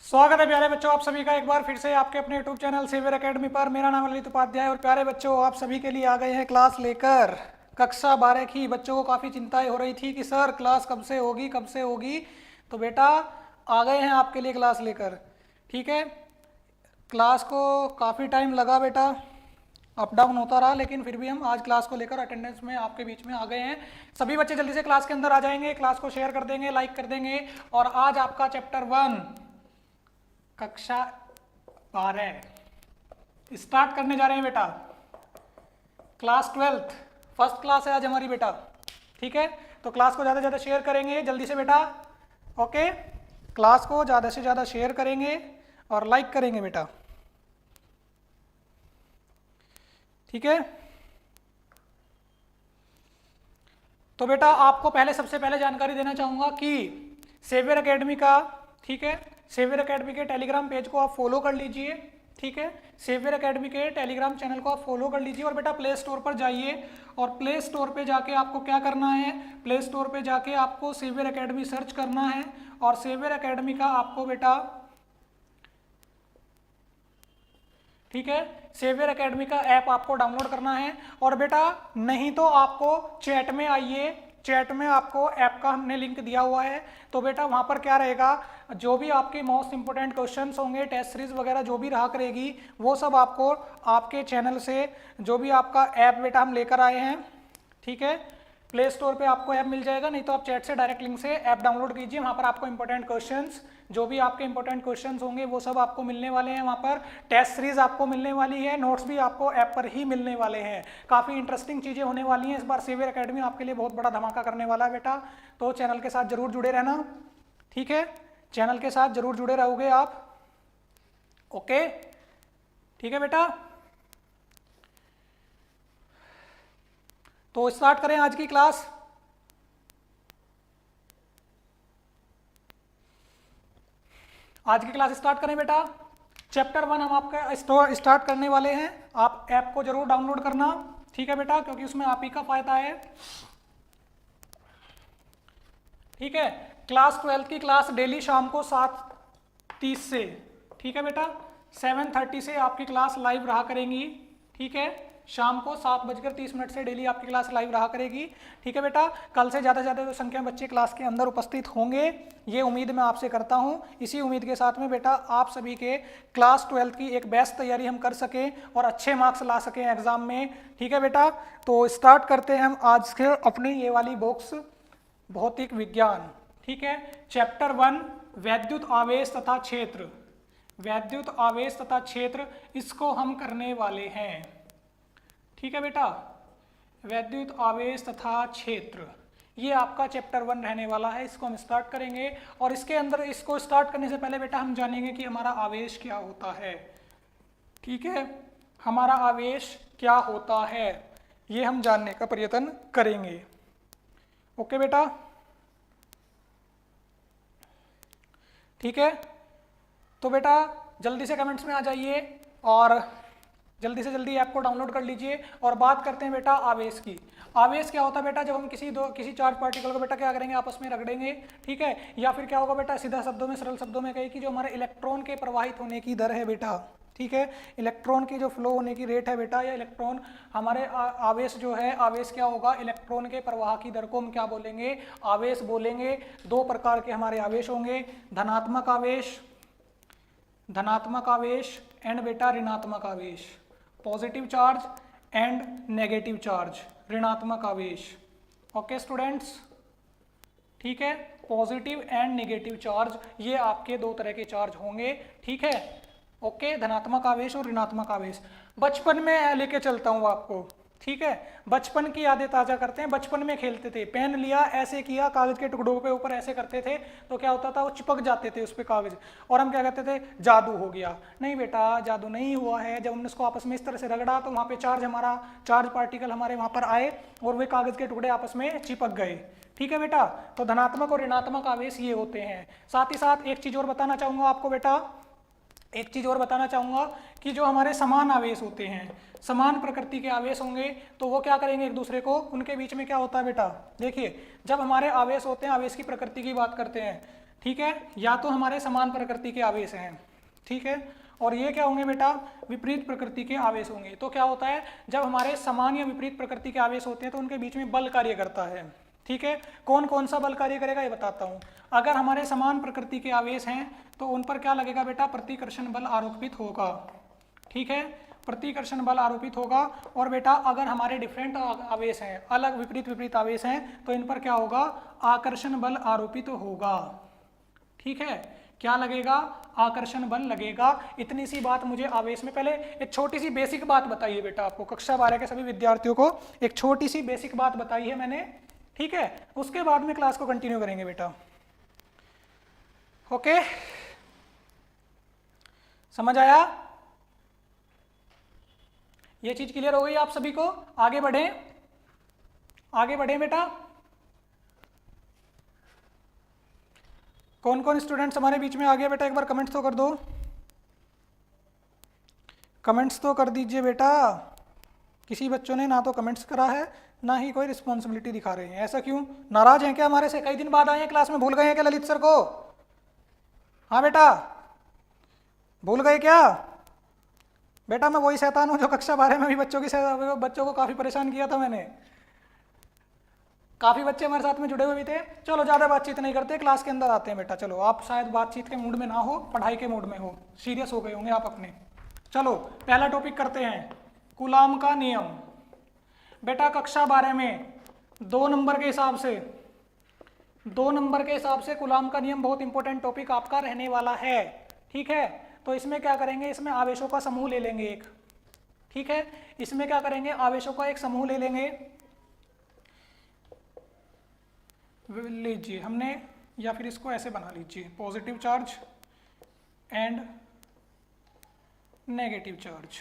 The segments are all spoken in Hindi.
स्वागत है प्यारे बच्चों आप सभी का एक बार फिर से आपके अपने यूट्यूब चैनल सेवियर एकेडमी पर। मेरा नाम ललित उपाध्याय और प्यारे बच्चों आप सभी के लिए आ गए हैं क्लास लेकर। कक्षा 12 की बच्चों को काफ़ी चिंताएं हो रही थी कि सर क्लास कब से होगी कब से होगी, तो बेटा आ गए हैं आपके लिए क्लास लेकर। ठीक है, क्लास को काफ़ी टाइम लगा बेटा, अप डाउन होता रहा, लेकिन फिर भी हम आज क्लास को लेकर अटेंडेंस में आपके बीच में आ गए हैं। सभी बच्चे जल्दी से क्लास के अंदर आ जाएंगे, क्लास को शेयर कर देंगे, लाइक कर देंगे। और आज आपका चैप्टर 1 कक्षा 12 स्टार्ट करने जा रहे हैं बेटा। क्लास 12 फर्स्ट क्लास है आज हमारी बेटा। ठीक है, तो क्लास को ज़्यादा से ज़्यादा शेयर करेंगे जल्दी से बेटा। ओके, क्लास को ज़्यादा से ज़्यादा शेयर करेंगे और लाइक करेंगे बेटा। ठीक है, तो बेटा आपको सबसे पहले जानकारी देना चाहूँगा कि सेवियर एकेडमी का, ठीक है, सेवियर एकेडमी के टेलीग्राम पेज को आप फॉलो कर लीजिए। ठीक है, सेवियर एकेडमी के टेलीग्राम चैनल को आप फॉलो कर लीजिए और बेटा प्ले स्टोर पर जाइए और प्ले स्टोर पे जाके आपको क्या करना है, प्ले स्टोर पे जाके आपको सेवियर एकेडमी सर्च करना है और सेवियर एकेडमी का आपको बेटा, ठीक है, सेवियर एकेडमी का ऐप आपको डाउनलोड करना है। और बेटा नहीं तो आपको चैट में आइए, चैट में आपको ऐप का हमने लिंक दिया हुआ है। तो बेटा वहाँ पर क्या रहेगा, जो भी आपके मोस्ट इंपोर्टेंट क्वेश्चंस होंगे, टेस्ट सीरीज वगैरह जो भी रहा करेगी, वो सब आपको आपके चैनल से, जो भी आपका ऐप बेटा हम लेकर आए हैं, ठीक है, प्ले स्टोर पे आपको ऐप मिल जाएगा, नहीं तो आप चैट से डायरेक्ट लिंक से ऐप डाउनलोड कीजिए। वहाँ पर आपको इंपॉर्टेंट क्वेश्चंस, जो भी आपके इंपॉर्टेंट क्वेश्चंस होंगे वो सब आपको मिलने वाले हैं। वहाँ पर टेस्ट सीरीज आपको मिलने वाली है, नोट्स भी आपको ऐप पर ही मिलने वाले हैं। काफ़ी इंटरेस्टिंग चीज़ें होने वाली हैं इस बार। सेवियर एकेडमी आपके लिए बहुत बड़ा धमाका करने वाला है बेटा, तो चैनल के साथ जरूर जुड़े रहना। ठीक है, चैनल के साथ जरूर जुड़े रहोगे आप। ओके, ठीक है बेटा, तो स्टार्ट करें आज की क्लास। आज की क्लास स्टार्ट करें बेटा। चैप्टर 1 हम आपका स्टार्ट करने वाले हैं। आप ऐप को जरूर डाउनलोड करना, ठीक है बेटा, क्योंकि उसमें आप ही का फायदा है। ठीक है, क्लास 12 की क्लास डेली शाम को 7:30 से, ठीक है बेटा, 7:30 से आपकी क्लास लाइव रहा करेंगी। ठीक है, शाम को 7:30 से डेली आपकी क्लास लाइव रहा करेगी। ठीक है बेटा, कल से ज़्यादा से ज़्यादा संख्या में बच्चे क्लास के अंदर उपस्थित होंगे, ये उम्मीद मैं आपसे करता हूँ। इसी उम्मीद के साथ में बेटा आप सभी के क्लास 12 की एक बेस्ट तैयारी हम कर सकें और अच्छे मार्क्स ला सकें एग्जाम में। ठीक है बेटा, तो स्टार्ट करते हैं हम आज के अपनी ये वाली बुक्स, भौतिक विज्ञान। ठीक है, चैप्टर 1 वैद्युत आवेश तथा क्षेत्र, वैद्युत आवेश तथा क्षेत्र, इसको हम करने वाले हैं। ठीक है बेटा, वैद्युत आवेश तथा क्षेत्र, ये आपका चैप्टर 1 रहने वाला है। इसको हम स्टार्ट करेंगे और इसके अंदर, इसको स्टार्ट करने से पहले बेटा हम जानेंगे कि हमारा आवेश क्या होता है। ठीक है, हमारा आवेश क्या होता है ये हम जानने का प्रयत्न करेंगे। ओके बेटा, ठीक है, तो बेटा जल्दी से कमेंट्स में आ जाइए और जल्दी से जल्दी ऐप को डाउनलोड कर लीजिए। और बात करते हैं बेटा आवेश की। आवेश क्या होता है बेटा, जब हम किसी चार्ज पार्टिकल को बेटा क्या करेंगे, आपस में रगड़ेंगे। ठीक है, या फिर क्या होगा बेटा, सीधा शब्दों में, सरल शब्दों में कहे कि जो हमारे इलेक्ट्रॉन के प्रवाहित होने की दर है बेटा, ठीक है, इलेक्ट्रॉन की जो फ्लो होने की रेट है बेटा, या इलेक्ट्रॉन हमारे आवेश जो है, आवेश क्या होगा, इलेक्ट्रॉन के प्रवाह की दर को हम क्या बोलेंगे, आवेश बोलेंगे। दो प्रकार के हमारे आवेश होंगे, धनात्मक आवेश, धनात्मक आवेश एंड बेटा ऋणात्मक आवेश, positive charge and negative charge, ऋणात्मक आवेश। ओके स्टूडेंट्स, ठीक है, पॉजिटिव एंड नेगेटिव चार्ज, ये आपके दो तरह के चार्ज होंगे। ठीक है, ओके, धनात्मक आवेश और ऋणात्मक आवेश। बचपन में लेके चलता हूँ आपको, ठीक है, बचपन की यादें ताज़ा करते हैं। बचपन में खेलते थे, पेन लिया, ऐसे किया, कागज के टुकड़ों पे ऊपर ऐसे करते थे, तो क्या होता था, वो चिपक जाते थे उस पे कागज, और हम क्या कहते थे, जादू हो गया। नहीं बेटा, जादू नहीं हुआ है। जब हमने उसको आपस में इस तरह से रगड़ा तो वहाँ पे चार्ज, हमारा चार्ज पार्टिकल हमारे वहाँ पर आए और वे कागज के टुकड़े आपस में चिपक गए। ठीक है बेटा, तो धनात्मक और ऋणात्मक आवेश ये होते हैं। साथ ही साथ एक चीज़ और बताना चाहूँगा आपको बेटा, एक चीज़ और बताना चाहूँगा कि जो हमारे समान आवेश होते हैं, समान प्रकृति के आवेश होंगे, तो वो क्या करेंगे एक दूसरे को, उनके बीच में क्या होता है बेटा, देखिए जब हमारे आवेश होते हैं, आवेश की प्रकृति की बात करते हैं, ठीक है, या तो हमारे समान प्रकृति के आवेश हैं, ठीक है, और ये क्या होंगे बेटा, विपरीत प्रकृति के आवेश होंगे। तो क्या होता है, जब हमारे समान या विपरीत प्रकृति के आवेश होते हैं तो उनके बीच में बल कार्य करता है, ठीक है। कौन कौन सा बल कार्य करेगा ये बताता हूँ। अगर हमारे समान प्रकृति के आवेश हैं तो उन पर क्या लगेगा बेटा, प्रतिकर्षण बल आरोपित होगा, ठीक है, प्रतिकर्षण बल आरोपित होगा। और बेटा अगर हमारे डिफरेंट आवेश हैं, अलग विपरीत विपरीत आवेश हैं, तो इन पर क्या होगा, आकर्षण बल आरोपित होगा, ठीक है। क्या लगेगा, आकर्षण बल लगेगा। इतनी सी बात मुझे आवेश में, पहले एक छोटी सी बेसिक बात बताइए बेटा आपको, कक्षा 12 के सभी विद्यार्थियों को एक छोटी सी बेसिक बात बताई है मैंने, ठीक है। उसके बाद में क्लास को कंटिन्यू करेंगे बेटा, ओके, समझ आया, ये चीज क्लियर हो गई आप सभी को। आगे बढ़ें, आगे बढ़ें बेटा। कौन कौन स्टूडेंट्स हमारे बीच में आ गया बेटा, एक बार कमेंट्स तो कर दो, कमेंट्स तो कर दीजिए बेटा। किसी बच्चों ने ना तो कमेंट्स करा है ना ही कोई रिस्पॉन्सिबिलिटी दिखा रहे हैं, ऐसा क्यों, नाराज हैं क्या हमारे से, कई दिन बाद आए हैं क्लास में, भूल गए हैं क्या ललित सर को? हाँ बेटा, भूल गए क्या बेटा? मैं वही शैतान हूँ जो कक्षा 12 में भी बच्चों को काफ़ी परेशान किया था मैंने, काफ़ी बच्चे हमारे साथ में जुड़े हुए भी थे। चलो ज़्यादा बातचीत नहीं करते, क्लास के अंदर आते हैं बेटा। चलो, आप शायद बातचीत के मूड में ना हो, पढ़ाई के मूड में हो, सीरियस हो गए होंगे आप अपने। चलो पहला टॉपिक करते हैं, कूलाम का नियम। बेटा कक्षा 12 में 2 नंबर के हिसाब से, 2 नंबर के हिसाब से कूलाम का नियम बहुत इंपॉर्टेंट टॉपिक आपका रहने वाला है, ठीक है। तो इसमें क्या करेंगे, इसमें आवेशों का समूह ले लेंगे एक, ठीक है। इसमें क्या करेंगे, आवेशों का एक समूह ले लेंगे, लीजिए हमने, या फिर इसको ऐसे बना लीजिए, positive charge and negative charge,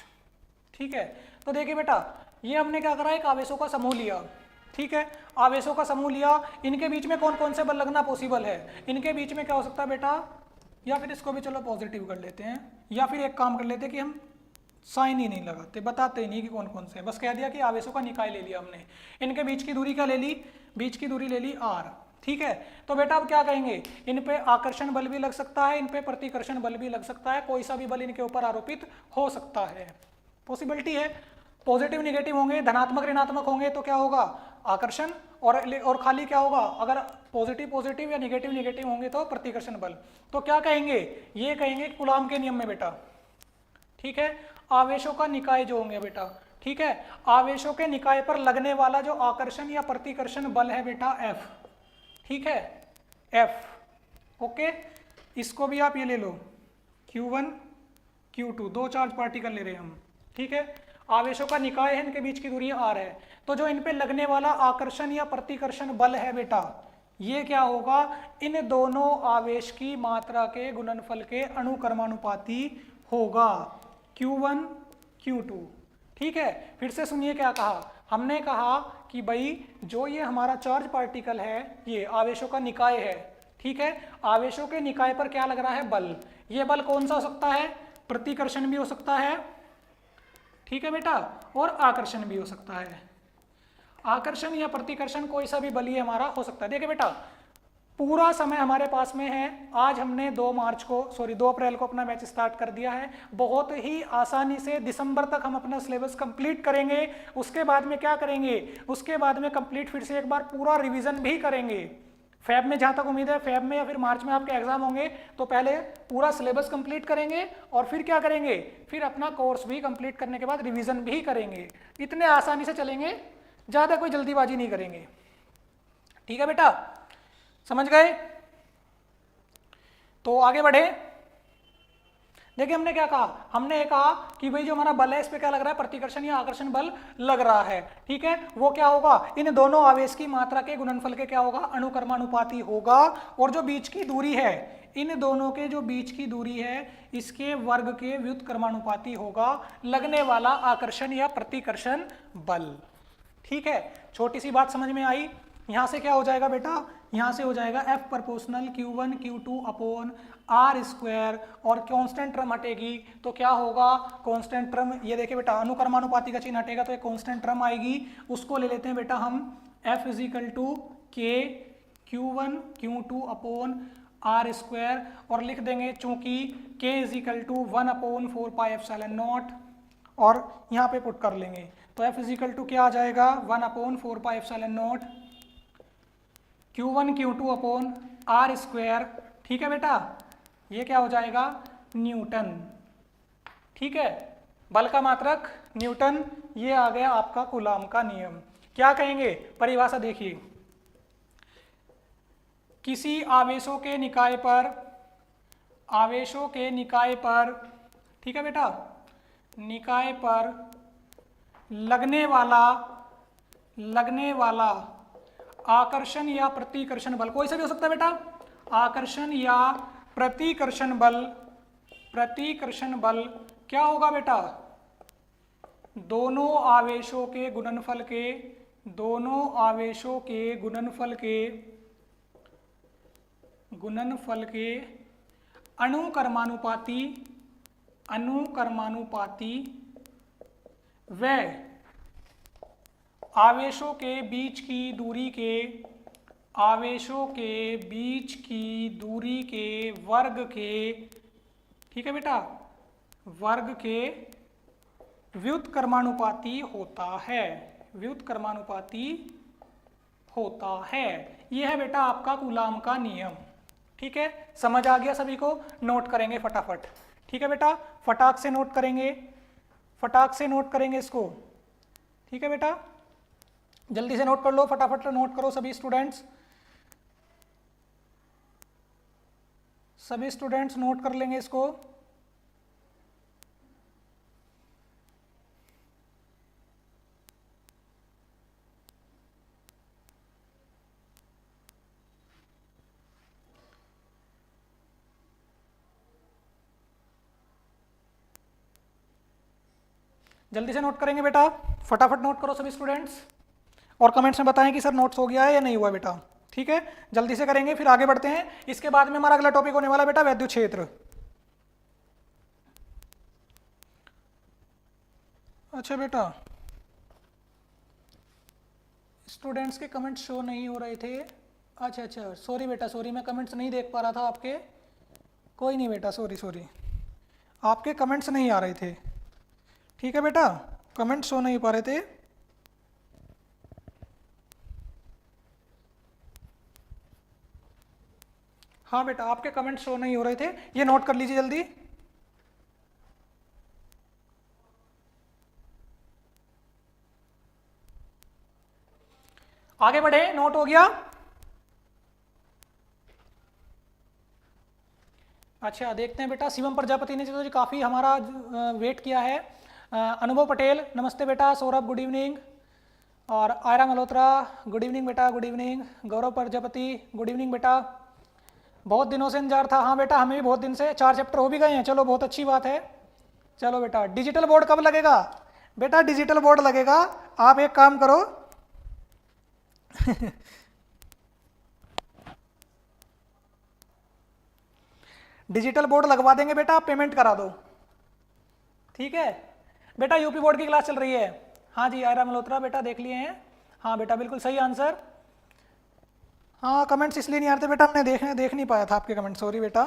ठीक है। तो देखिए बेटा, ये हमने क्या करा, एक आवेशों का समूह लिया, ठीक है। आवेशों का समूह लिया, इनके बीच में कौन कौन से बल लगना पॉसिबल है, इनके बीच में क्या हो सकता है बेटा, या फिर इसको भी चलो पॉजिटिव कर लेते हैं, या फिर एक काम कर लेते हैं कि हम साइन ही नहीं लगाते, बताते ही नहीं कि कौन कौन से हैं, बस कह दिया कि आवेशों का निकाय ले लिया हमने। इनके बीच की दूरी क्या ले ली, बीच की दूरी ले ली r, ठीक है। तो बेटा अब क्या कहेंगे, इन पे आकर्षण बल भी लग सकता है, इन पे प्रतिकर्षण बल भी लग सकता है, कोई सा भी बल इनके ऊपर आरोपित हो सकता है, पॉसिबिलिटी है। पॉजिटिव निगेटिव होंगे, धनात्मक ऋणात्मक होंगे तो क्या होगा, आकर्षण, और खाली क्या होगा, अगर पॉजिटिव पॉजिटिव या निगेटिव निगेटिव होंगे तो प्रतिकर्षण बल। तो क्या कहेंगे, ये कहेंगे कूलाम के नियम में बेटा, ठीक है, आवेशों का निकाय जो होंगे बेटा, ठीक है, आवेशों के निकाय पर लगने वाला जो आकर्षण या प्रतिकर्षण बल है बेटा F, ठीक है, F, ओके। इसको भी आप ये ले लो, Q1 Q2, 2 चार्ज पार्टिकल ले रहे हैं हम, ठीक है। आवेशों का निकाय है, इनके बीच की दूरी r है, तो जो इन पे लगने वाला आकर्षण या प्रतिकर्षण बल है बेटा, ये क्या होगा, इन दोनों आवेश की मात्रा के गुणनफल के अनुक्रमानुपाती होगा, Q1 Q2, ठीक है। फिर से सुनिए क्या कहा, हमने कहा कि भाई जो ये हमारा चार्ज पार्टिकल है, ये आवेशों का निकाय है, ठीक है। आवेशों के निकाय पर क्या लग रहा है, बल। ये बल कौन सा हो सकता है, प्रतिकर्षण भी हो सकता है, ठीक है बेटा, और आकर्षण भी हो सकता है। आकर्षण या प्रतिकर्षण कोई सा भी बल ये हमारा हो सकता है। देखिए बेटा, पूरा समय हमारे पास में है, आज हमने 2 अप्रैल को अपना बैच स्टार्ट कर दिया है। बहुत ही आसानी से दिसंबर तक हम अपना सिलेबस कंप्लीट करेंगे। उसके बाद में क्या करेंगे, उसके बाद में कंप्लीट फिर से एक बार पूरा रिवीजन भी करेंगे। फेब में जहाँ तक उम्मीद है, फेब में या फिर मार्च में आपके एग्जाम होंगे, तो पहले पूरा सिलेबस कंप्लीट करेंगे और फिर क्या करेंगे, फिर अपना कोर्स भी कंप्लीट करने के बाद रिवीजन भी करेंगे। इतने आसानी से चलेंगे, ज़्यादा कोई जल्दीबाजी नहीं करेंगे, ठीक है बेटा, समझ गए। तो आगे बढ़े। देखिए हमने क्या कहा, हमने कहा कि भाई जो हमारा बल है इस पे क्या लग रहा है, प्रतिकर्षण या आकर्षण बल लग रहा है, ठीक है। वो क्या होगा, इन दोनों आवेश की मात्रा के गुणनफल के क्या होगा, अनुक्रमानुपाती होगा। और जो बीच की दूरी है, इन दोनों के जो बीच की दूरी है इसके वर्ग के व्युत्क्रमानुपाती होगा लगने वाला आकर्षण या प्रतिकर्षण बल, ठीक है। छोटी सी बात समझ में आई। यहाँ से क्या हो जाएगा बेटा, यहाँ से हो जाएगा F proportional Q1 Q2 upon R square, और कांस्टेंट टर्म हटेगी तो क्या होगा, कांस्टेंट टर्म, ये देखिए बेटा अनुक्रमानुपाती का चिन्ह हटेगा तो एक कांस्टेंट टर्म आएगी, उसको ले लेते हैं बेटा हम F is equal to K Q1 Q2 upon r square, और लिख देंगे चूंकि k इज इक्वल टू 1/4πε0, और यहाँ पे पुट कर लेंगे। तो f इज इक्वल टू क्या आ जाएगा, 1/4πε0 Q1 Q2 upon r square. ठीक है बेटा, ये क्या हो जाएगा, न्यूटन। ठीक है, बल का मात्रक न्यूटन, ये आ गया आपका कूलाम का नियम। क्या कहेंगे, परिभाषा देखिए, किसी आवेशों के निकाय पर, ठीक है बेटा, निकाय पर लगने वाला आकर्षण या प्रतिकर्षण बल, कोई सा भी हो सकता है बेटा, आकर्षण या प्रतिकर्षण बल क्या होगा बेटा, दोनों आवेशों के गुणनफल के अनुकर्मानुपाती व आवेशों के बीच की दूरी के वर्ग के, ठीक है बेटा, वर्ग के व्युत्क्रमानुपाती होता है। यह है बेटा आपका कूलाम का नियम। ठीक है, समझ आ गया सभी को, नोट करेंगे फटाफट। ठीक है बेटा, फटाक से नोट करेंगे इसको। ठीक है बेटा, जल्दी से नोट कर लो, फटाफट नोट करो सभी स्टूडेंट्स नोट कर लेंगे इसको। जल्दी से नोट करेंगे बेटा, फटाफट नोट करो सभी स्टूडेंट्स, और कमेंट्स में बताएं कि सर नोट्स हो गया है या नहीं हुआ बेटा। ठीक है, जल्दी से करेंगे, फिर आगे बढ़ते हैं। इसके बाद में हमारा अगला टॉपिक होने वाला बेटा वैद्युत क्षेत्र। अच्छा बेटा, स्टूडेंट्स के कमेंट्स शो नहीं हो रहे थे। अच्छा, सॉरी बेटा, सॉरी, मैं कमेंट्स नहीं देख पा रहा था आपके। कोई नहीं बेटा, सॉरी, आपके कमेंट्स नहीं आ रहे थे। ठीक है बेटा, कमेंट शो नहीं पा रहे थे। हाँ बेटा, आपके कमेंट शो नहीं हो रहे थे, ये नोट कर लीजिए जल्दी। आगे बढ़े, नोट हो गया। अच्छा, देखते हैं बेटा, शिवम प्रजापति ने तो काफ़ी हमारा वेट किया है। अनुभव पटेल नमस्ते बेटा, सौरभ गुड इवनिंग, और आयरा मल्होत्रा गुड इवनिंग बेटा, गुड इवनिंग। गौरव प्रजापति गुड इवनिंग बेटा, बहुत दिनों से इंतजार था। हाँ बेटा, हमें भी बहुत दिन से, 4 चैप्टर हो भी गए हैं, चलो बहुत अच्छी बात है। चलो बेटा, डिजिटल बोर्ड कब लगेगा बेटा, डिजिटल बोर्ड लगेगा। आप एक काम करो डिजिटल बोर्ड लगवा देंगे बेटा, आप पेमेंट करा दो। ठीक है बेटा, यूपी बोर्ड की क्लास चल रही है। हाँ जी, आयरा मल्होत्रा बेटा देख लिए हैं। हाँ बेटा, बिल्कुल सही आंसर। हाँ, कमेंट्स इसलिए नहीं आ रहे थे बेटा, हमने देख नहीं पाया था आपके कमेंट, सॉरी बेटा।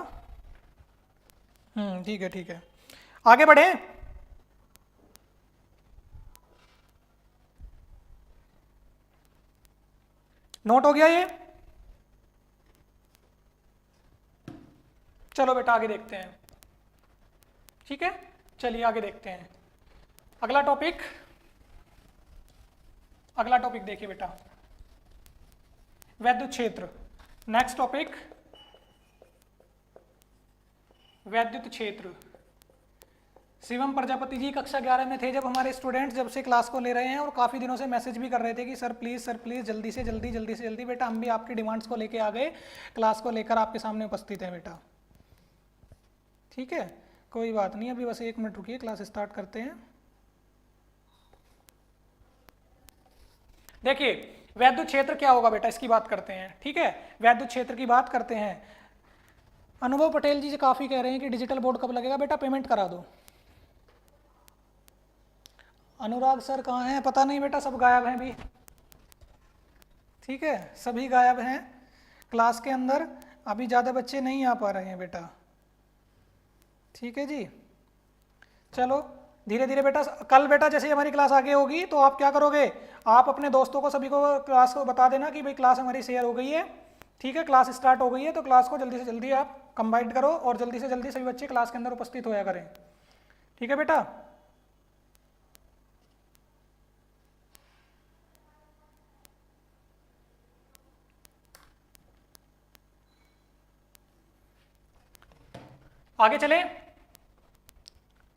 ठीक है, आगे बढ़े। नोट हो गया ये? चलो बेटा आगे देखते हैं। ठीक है, चलिए आगे देखते हैं। अगला टॉपिक देखिए बेटा, वैद्युत क्षेत्र। नेक्स्ट टॉपिक वैद्युत क्षेत्र। शिवम प्रजापति जी कक्षा 11 में थे जब हमारे स्टूडेंट्स जब से क्लास को ले रहे हैं, और काफ़ी दिनों से मैसेज भी कर रहे थे कि सर प्लीज़ जल्दी से जल्दी। बेटा हम भी आपकी डिमांड्स को लेके आ गए, क्लास को लेकर आपके सामने उपस्थित हैं बेटा। ठीक है, कोई बात नहीं, अभी बस 1 मिनट रुकिए, क्लास स्टार्ट करते हैं। देखिए वैद्युत क्षेत्र क्या होगा बेटा, इसकी बात करते हैं। ठीक है, वैद्युत क्षेत्र की बात करते हैं। अनुभव पटेल जी से काफ़ी कह रहे हैं कि डिजिटल बोर्ड कब लगेगा, बेटा पेमेंट करा दो। अनुराग सर कहाँ हैं, पता नहीं बेटा, सब गायब हैं भी। ठीक है, सभी गायब हैं क्लास के अंदर। अभी ज़्यादा बच्चे नहीं आ पा रहे हैं बेटा, ठीक है जी। चलो धीरे धीरे बेटा, कल बेटा जैसे ही हमारी क्लास आगे होगी तो आप क्या करोगे, आप अपने दोस्तों को सभी को क्लास को बता देना कि भाई क्लास हमारी शेयर हो गई है, ठीक है, क्लास स्टार्ट हो गई है। तो क्लास को जल्दी से जल्दी आप कंबाइन करो और जल्दी से जल्दी सभी बच्चे क्लास के अंदर उपस्थित होया करें, ठीक है बेटा। आगे चलें,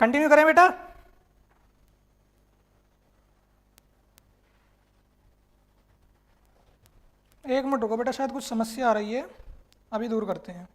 कंटिन्यू करें बेटा। एक मिनट रुको बेटा, शायद कुछ समस्या आ रही है, अभी दूर करते हैं।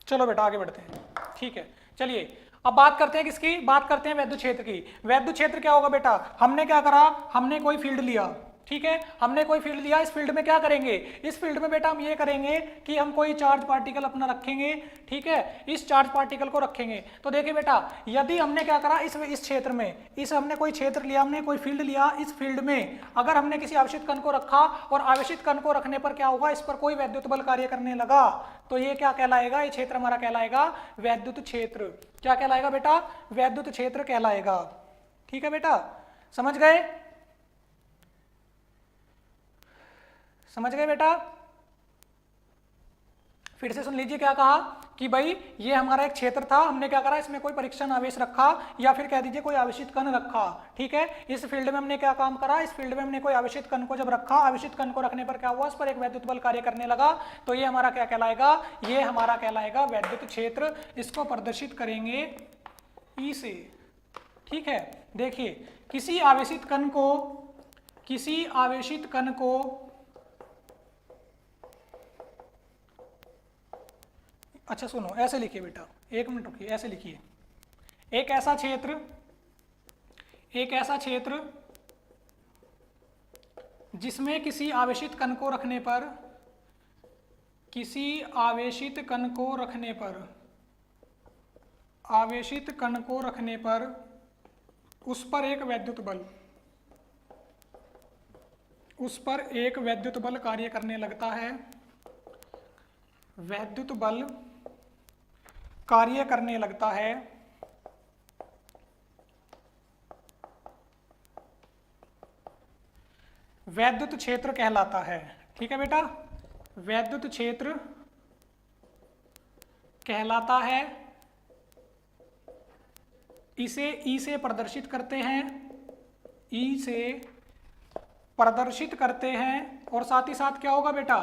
चलो बेटा आगे बढ़ते हैं, ठीक है। चलिए अब बात करते हैं किसकी, बात करते हैं वैद्युत क्षेत्र की। वैद्युत क्षेत्र क्या होगा बेटा, हमने क्या करा, हमने कोई फील्ड लिया, ठीक है, हमने कोई फील्ड लिया। इस फील्ड में क्या करेंगे, इस फील्ड में बेटा हम ये करेंगे कि हम कोई चार्ज पार्टिकल अपना रखेंगे, ठीक है, इस चार्ज पार्टिकल को रखेंगे। तो देखिए बेटा, यदि हमने क्या करा, इस क्षेत्र में, इस हमने कोई क्षेत्र लिया, हमने कोई फील्ड लिया, इस फील्ड में अगर हमने किसी आवेशित कण को रखा और आवेशित कण को रखने पर क्या होगा, इस पर कोई वैद्युत बल कार्य करने लगा, तो ये क्या कहलाएगा, ये क्षेत्र हमारा कहलाएगा वैद्युत क्षेत्र। क्या कहलाएगा बेटा, वैद्युत क्षेत्र कहलाएगा, ठीक है बेटा, समझ गए, समझ गए बेटा। फिर से सुन लीजिए, क्या कहा कि भाई ये हमारा एक क्षेत्र था, हमने क्या करा, इसमें कोई परीक्षण आवेश रखा या फिर कह दीजिए कोई आवेशित कण रखा, ठीक है। इस फील्ड में हमने क्या काम करा, इस फील्ड में हमने कोई आवेशित कण को जब रखा, आवेशित कण को रखने पर क्या हुआ, इस पर एक वैद्युत बल कार्य करने लगा, तो ये हमारा क्या कहलाएगा, ये हमारा कहलाएगा वैद्युत क्षेत्र। इसको प्रदर्शित करेंगे ई से, ठीक है। देखिए किसी आवेशित कण को, किसी आवेशित कण को अच्छा सुनो, ऐसे लिखिए बेटा, एक मिनट रुकिए, ऐसे लिखिए, एक ऐसा क्षेत्र, एक ऐसा क्षेत्र जिसमें किसी आवेशित कण को रखने पर, किसी आवेशित कण को रखने पर, आवेशित कण को रखने पर उस पर एक वैद्युत बल, उस पर एक वैद्युत बल कार्य करने लगता है, वैद्युत बल कार्य करने लगता है, वैद्युत क्षेत्र कहलाता है, ठीक है बेटा, वैद्युत क्षेत्र कहलाता है। इसे ई से प्रदर्शित करते हैं, ई से प्रदर्शित करते हैं, और साथ ही साथ क्या होगा बेटा,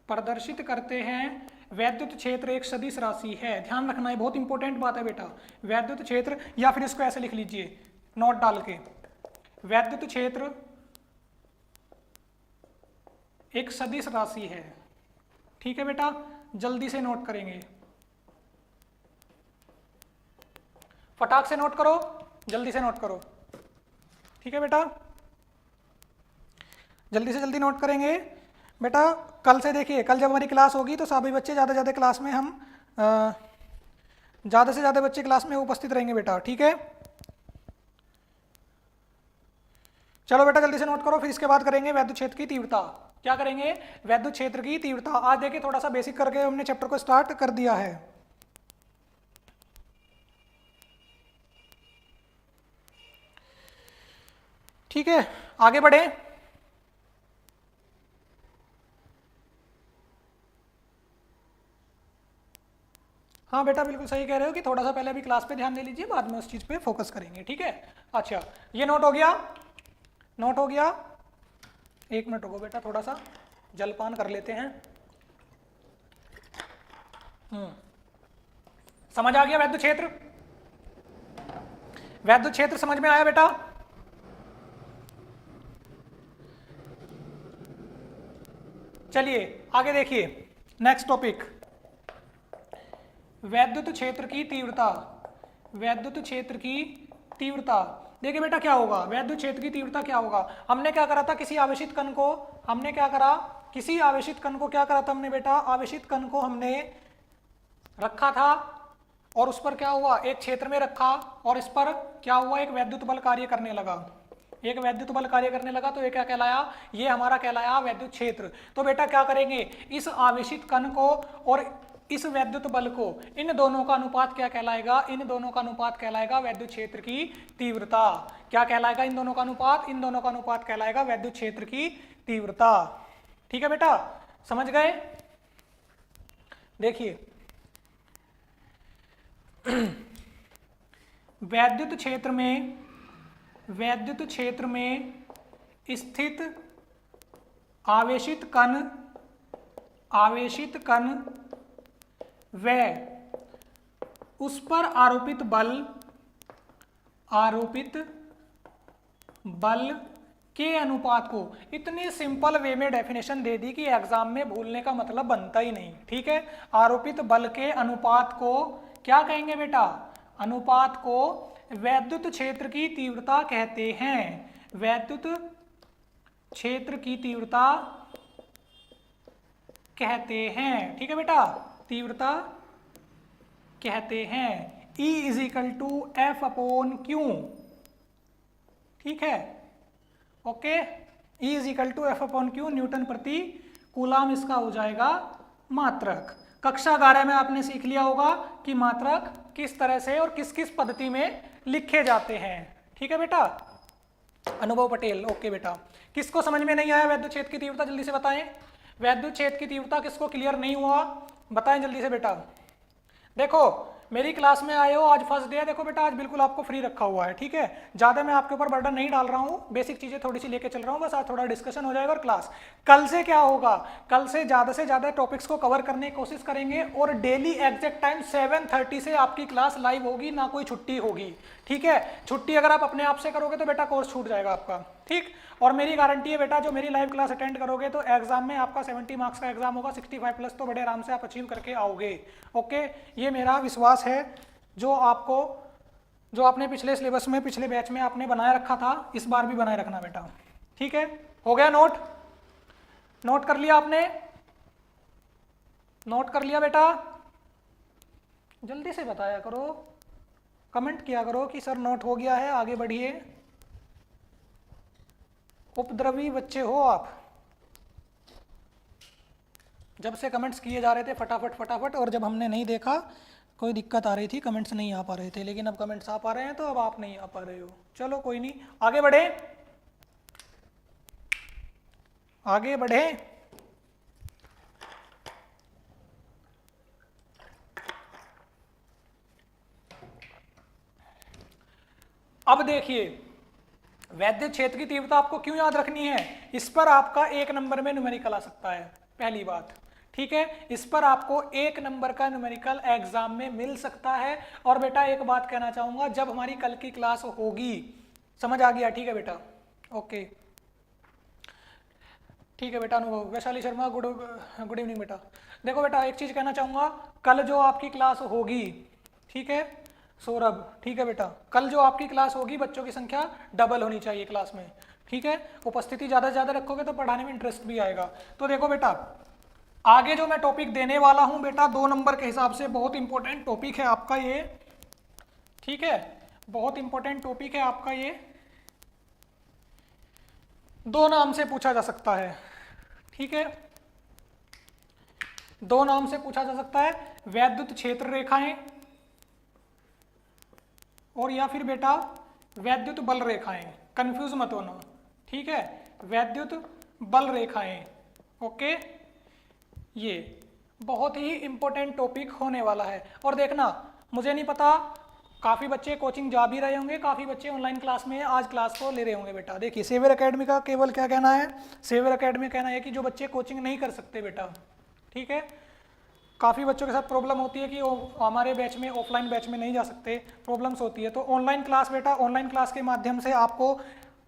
प्रदर्शित करते हैं। वैद्युत क्षेत्र एक सदिश राशि है, ध्यान रखना है, बहुत इंपॉर्टेंट बात है बेटा। वैद्युत क्षेत्र, या फिर इसको ऐसे लिख लीजिए नोट डाल के, वैद्युत क्षेत्र एक सदिश राशि है, ठीक है बेटा, जल्दी से नोट करेंगे, फटाक से नोट करो, जल्दी से नोट करो, ठीक है बेटा, जल्दी से जल्दी नोट करेंगे बेटा। कल से देखिए, कल जब हमारी क्लास होगी तो सभी बच्चे ज़्यादा से ज़्यादा क्लास में हम ज़्यादा से ज़्यादा बच्चे क्लास में उपस्थित रहेंगे बेटा, ठीक है। चलो बेटा जल्दी से नोट करो, फिर इसके बाद करेंगे वैद्युत क्षेत्र की तीव्रता। क्या करेंगे, वैद्युत क्षेत्र की तीव्रता। आज देखिए थोड़ा सा बेसिक करके हमने चैप्टर को स्टार्ट कर दिया है, ठीक है, आगे बढ़े। हाँ बेटा बिल्कुल सही कह रहे हो कि थोड़ा सा पहले अभी क्लास पे ध्यान दे लीजिए, बाद में उस चीज़ पे फोकस करेंगे, ठीक है। अच्छा ये नोट हो गया, नोट हो गया। एक मिनट रुको बेटा, थोड़ा सा जलपान कर लेते हैं। समझ आ गया वैद्युत क्षेत्र, वैद्युत क्षेत्र समझ में आया बेटा। चलिए आगे देखिए, नेक्स्ट टॉपिक, वैद्युत क्षेत्र की तीव्रता। वैद्युत क्षेत्र की तीव्रता। देखिए बेटा क्या होगा, वैद्युत क्षेत्र की तीव्रता क्या होगा, हमने क्या करा था, किसी आवेशित कण को हमने क्या करा, किसी आवेशित कण को क्या करा था हमने बेटा, आवेशित कण को हमने रखा था और उस पर क्या हुआ, एक क्षेत्र में रखा और इस पर क्या हुआ, एक वैद्युत बल कार्य करने लगा, एक वैद्युत बल कार्य करने लगा, तो ये क्या कहलाया, ये हमारा कहलाया वैद्युत क्षेत्र। तो बेटा क्या करेंगे, इस आवेशित कण को और इस वैद्युत बल को, इन दोनों का अनुपात क्या कहलाएगा, इन दोनों का अनुपात कहलाएगा वैद्युत क्षेत्र की तीव्रता। क्या कहलाएगा, इन दोनों का अनुपात, इन दोनों का अनुपात कहलाएगा वैद्युत क्षेत्र की तीव्रता। ठीक है बेटा, समझ गए। देखिए वैद्युत क्षेत्र में स्थित आवेशित कण व उस पर आरोपित बल के अनुपात को, इतनी सिंपल वे में डेफिनेशन दे दी कि एग्जाम में भूलने का मतलब बनता ही नहीं। ठीक है, आरोपित बल के अनुपात को क्या कहेंगे बेटा, अनुपात को वैद्युत क्षेत्र की तीव्रता कहते हैं, वैद्युत क्षेत्र की तीव्रता कहते हैं। ठीक है बेटा, तीव्रता कहते हैं। E is equal to F upon Q. ठीक है, okay, E is equal to F upon Q, newton प्रति कूलाम इसका हो जाएगा मात्रक। कक्षा 11 में आपने सीख लिया होगा कि मात्रक किस तरह से और किस किस पद्धति में लिखे जाते हैं। ठीक है बेटा, अनुभव पटेल, ओके बेटा। किसको समझ में नहीं आया वैद्युत क्षेत्र की तीव्रता, जल्दी से बताएं। वैद्युत क्षेत्र की तीव्रता किसको क्लियर नहीं हुआ, बताएं जल्दी से बेटा। देखो मेरी क्लास में आए हो, आज फर्स्ट डे है, देखो बेटा आज बिल्कुल आपको फ्री रखा हुआ है। ठीक है, ज़्यादा मैं आपके ऊपर बर्डन नहीं डाल रहा हूँ, बेसिक चीज़ें थोड़ी सी लेके चल रहा हूँ, बस आज थोड़ा डिस्कशन हो जाएगा और क्लास। कल से क्या होगा, कल से ज़्यादा टॉपिक्स को कवर करने की कोशिश करेंगे और डेली एग्जैक्ट टाइम 7:30 से आपकी क्लास लाइव होगी, ना कोई छुट्टी होगी। ठीक है, छुट्टी अगर आप अपने आप से करोगे तो बेटा कोर्स छूट जाएगा आपका। ठीक, और मेरी गारंटी है बेटा, जो मेरी लाइव क्लास अटेंड करोगे तो एग्जाम में आपका 70 मार्क्स का एग्जाम होगा, 65 प्लस तो बड़े आराम से आप अचीव करके आओगे। ओके, ये मेरा विश्वास है, जो आपने पिछले सिलेबस में, पिछले बैच में आपने बनाए रखा था, इस बार भी बनाए रखना बेटा। ठीक है, हो गया नोट कर लिया आपने, नोट कर लिया बेटा, जल्दी से बताया करो, कमेंट किया करो कि सर नोट हो गया है, आगे बढ़िए। उपद्रवी बच्चे हो आप, जब से कमेंट्स किए जा रहे थे फटाफट, और जब हमने नहीं देखा कोई दिक्कत आ रही थी, कमेंट्स नहीं आ पा रहे थे, लेकिन अब कमेंट्स आ पा रहे हैं, तो अब आप नहीं आ पा रहे हो। चलो कोई नहीं, आगे बढ़े। अब देखिए वैद्युत क्षेत्र की तीव्रता आपको क्यों याद रखनी है, इस पर आपका 1 नंबर में न्यूमेरिकल आ सकता है, पहली बात। ठीक है, इस पर आपको 1 नंबर का न्यूमेरिकल एग्जाम में मिल सकता है। और बेटा एक बात कहना चाहूंगा, जब हमारी कल की क्लास होगी, समझ आ गया। ठीक है बेटा, ओके, ठीक है बेटा। अनुभव, वैशाली शर्मा, गुड इवनिंग बेटा। देखो बेटा एक चीज कहना चाहूंगा, कल जो आपकी क्लास होगी, ठीक है सौरभ, ठीक है बेटा, कल जो आपकी क्लास होगी बच्चों की संख्या डबल होनी चाहिए क्लास में। ठीक है, उपस्थिति ज़्यादा से ज़्यादा रखोगे तो पढ़ाने में इंटरेस्ट भी आएगा। तो देखो बेटा आगे जो मैं टॉपिक देने वाला हूं बेटा 2 नंबर के हिसाब से बहुत इंपॉर्टेंट टॉपिक है आपका ये। ठीक है, बहुत इंपॉर्टेंट टॉपिक है आपका ये, 2 नाम से पूछा जा सकता है। ठीक है, 2 नाम से पूछा जा सकता है, वैद्युत क्षेत्र रेखाएं और या फिर बेटा वैद्युत बल रेखाएं, कंफ्यूज मत होना। ठीक है, वैद्युत बल रेखाएं, ओके, ये बहुत ही इंपॉर्टेंट टॉपिक होने वाला है। और देखना, मुझे नहीं पता, काफ़ी बच्चे कोचिंग जा भी रहे होंगे, काफ़ी बच्चे ऑनलाइन क्लास में आज क्लास को ले रहे होंगे बेटा। देखिए सेवियर एकेडमी का केवल क्या कहना है, सेवियर एकेडमी कहना है कि जो बच्चे कोचिंग नहीं कर सकते बेटा, ठीक है, काफ़ी बच्चों के साथ प्रॉब्लम होती है कि हमारे बैच में, ऑफलाइन बैच में नहीं जा सकते, प्रॉब्लम्स होती है, तो ऑनलाइन क्लास बेटा, ऑनलाइन क्लास के माध्यम से आपको